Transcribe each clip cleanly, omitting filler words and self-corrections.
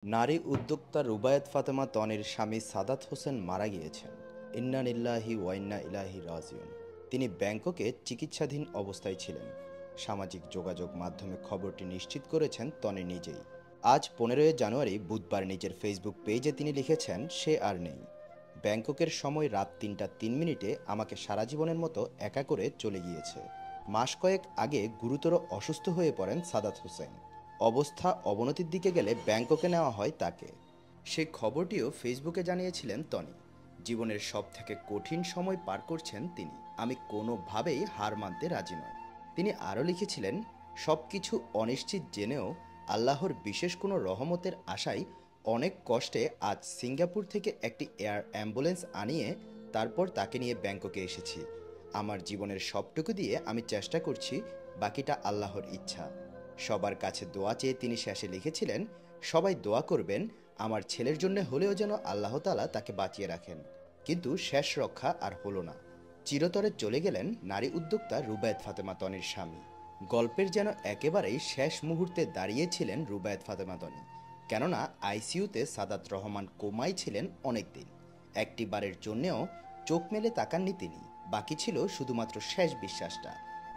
নারী উদ্যোক্তা রুবায়েত ফাতেমা তনির স্বামী সাদাত হোসেন মারা গিয়েছেন। ইন্না লিল্লাহি ওয়া ইন্না ইলাইহি রাজিউন। তিনি ব্যাংককে চিকিৎসাধীন অবস্থায় ছিলেন। সামাজিক যোগাযোগ মাধ্যমে খবরটি নিশ্চিত করেছেন তনি নিজেই। আজ 15 জানুয়ারি বুধবার নিজের ফেসবুক পেজে তিনি লিখেছেন, সে আর নেই। ব্যাংককের সময় রাত 3টা 3 মিনিটে আমাকে সারা জীবনের মতো একা করে চলে গিয়েছে। মাস কয়েক আগে গুরুতর অসুস্থ হয়ে পড়েন সাদাত হোসেন। অবস্থা অবনতির দিকে গেলে ব্যাংককে নেওয়া হয় তাকে। সেই খবরটিও ফেসবুকে জানিয়েছিলেন তনি। জীবনের সব থেকে কঠিন সময় পার করছেন তিনি। আমি কোনোভাবেই হার মানতে রাজি নয়। তিনি আরও লিখেছিলেন, সব কিছু অনিশ্চিত জেনেও আল্লাহর বিশেষ কোনো রহমতের আশায় অনেক কষ্টে আজ সিঙ্গাপুর থেকে একটি এয়ার অ্যাম্বুলেন্স আনিয়ে তারপর তাকে নিয়ে ব্যাংককে এসেছি। আমার জীবনের সবটুকু দিয়ে আমি চেষ্টা করছি, বাকিটা আল্লাহর ইচ্ছা। সবার কাছে দোয়া চেয়ে তিনি শেষে লিখেছিলেন, সবাই দোয়া করবেন আমার ছেলের জন্য হলেও যেন আল্লাহ তাআলা তাকে বাঁচিয়ে রাখেন। কিন্তু শেষ রক্ষা আর হলো না। চিরতরে চলে গেলেন নারী উদ্যোক্তা রুবায়েত ফাতেমা তনির স্বামী। গল্পের যেন একেবারেই শেষ মুহূর্তে দাঁড়িয়েছিলেন রুবায়েত ফাতেমা তনি। কেননা আইসিইউতে সাদাত রহমান কোমায় ছিলেন অনেক দিন। একটি বারের জন্যেও চোখ মেলে তাকাননি তিনি। বাকি ছিল শুধুমাত্র শেষ বিশ্বাসটা,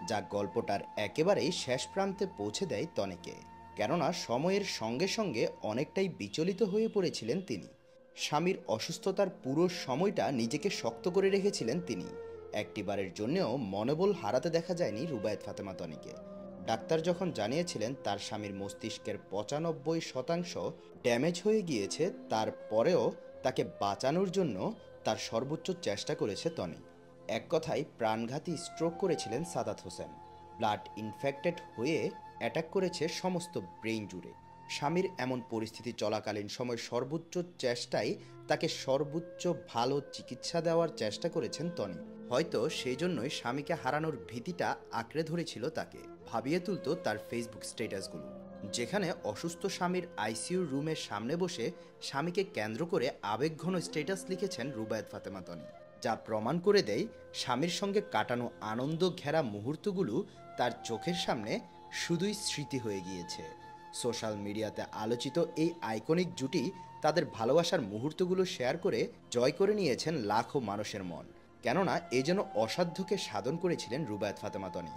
যা গল্পটার একেবারেই শেষ প্রান্তে পৌঁছে দেয় তনিকে। কেননা সময়ের সঙ্গে সঙ্গে অনেকটাই বিচলিত হয়ে পড়েছিলেন তিনি। স্বামীর অসুস্থতার পুরো সময়টা নিজেকে শক্ত করে রেখেছিলেন তিনি। একটিবারের জন্যেও মনোবল হারাতে দেখা যায়নি রুবায়েত ফাতেমা তনিকে। ডাক্তার যখন জানিয়েছিলেন তার স্বামীর মস্তিষ্কের 95% ড্যামেজ হয়ে গিয়েছে, তারপরেও তাকে বাঁচানোর জন্য তার সর্বোচ্চ চেষ্টা করেছে তনি। এক কথায় প্রাণঘাতী স্ট্রোক করেছিলেন সাদাত হোসেন। ব্লাড ইনফেক্টেড হয়ে অ্যাটাক করেছে সমস্ত ব্রেইন জুড়ে। স্বামীর এমন পরিস্থিতি চলাকালীন সময় সর্বোচ্চ চেষ্টায় তাকে সর্বোচ্চ ভালো চিকিৎসা দেওয়ার চেষ্টা করেছেন তনি। হয়তো সেই জন্যই স্বামীকে হারানোর ভীতিটা আঁকড়ে ধরেছিল তাকে। ভাবিয়ে তুলত তার ফেসবুক স্ট্যাটাসগুলো, যেখানে অসুস্থ স্বামীর আইসিইউর রুমের সামনে বসে স্বামীকে কেন্দ্র করে আবেগঘন স্ট্যাটাস লিখেছেন রুবায়েত ফাতেমা তনি, যা প্রমাণ করে দেয় স্বামীর সঙ্গে কাটানো আনন্দ ঘেরা মুহূর্তগুলো তার চোখের সামনে শুধুই স্মৃতি হয়ে গিয়েছে। সোশ্যাল মিডিয়াতে আলোচিত এই আইকনিক জুটি তাদের ভালোবাসার মুহূর্তগুলো শেয়ার করে জয় করে নিয়েছেন লাখো মানুষের মন। কেননা এ যেন অসাধ্যকে সাধন করেছিলেন রুবায়েত ফাতেমা তনি।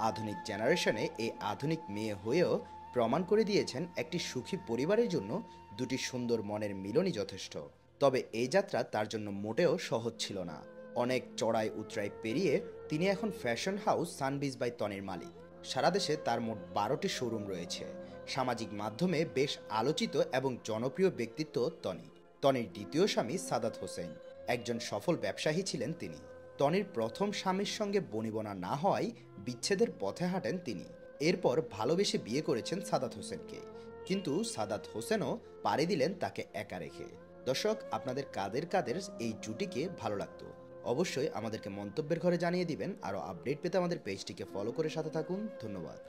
আধুনিক জেনারেশনে এই আধুনিক মেয়ে হয়েও প্রমাণ করে দিয়েছেন একটি সুখী পরিবারের জন্য দুটি সুন্দর মনের মিলনই যথেষ্ট। তবে এই যাত্রা তার জন্য মোটেও সহজ ছিল না। অনেক চড়াই উতরাই পেরিয়ে তিনি এখন ফ্যাশন হাউস সানবিজ বাই তনির মালিক। সারা দেশে তার মোট 12টি শোরুম রয়েছে। সামাজিক মাধ্যমে বেশ আলোচিত এবং জনপ্রিয় ব্যক্তিত্ব তনি। তনির দ্বিতীয় স্বামী সাদাত হোসেন একজন সফল ব্যবসায়ী ছিলেন তিনি। তনির প্রথম স্বামীর সঙ্গে বনিবনা না হওয়ায় বিচ্ছেদের পথে হাঁটেন তিনি। এরপর ভালোবেসে বিয়ে করেছেন সাদাত হোসেনকে। কিন্তু সাদাত হোসেনও পাড়ি দিলেন তাকে একা রেখে। দর্শক, আপনাদের কাদের কাদের এই জুটিকে ভালো লাগতো অবশ্যই আমাদেরকে মন্তব্যের ঘরে জানিয়ে দিবেন। আরও আপডেট পেতে আমাদের পেজটিকে ফলো করে সাথে থাকুন। ধন্যবাদ।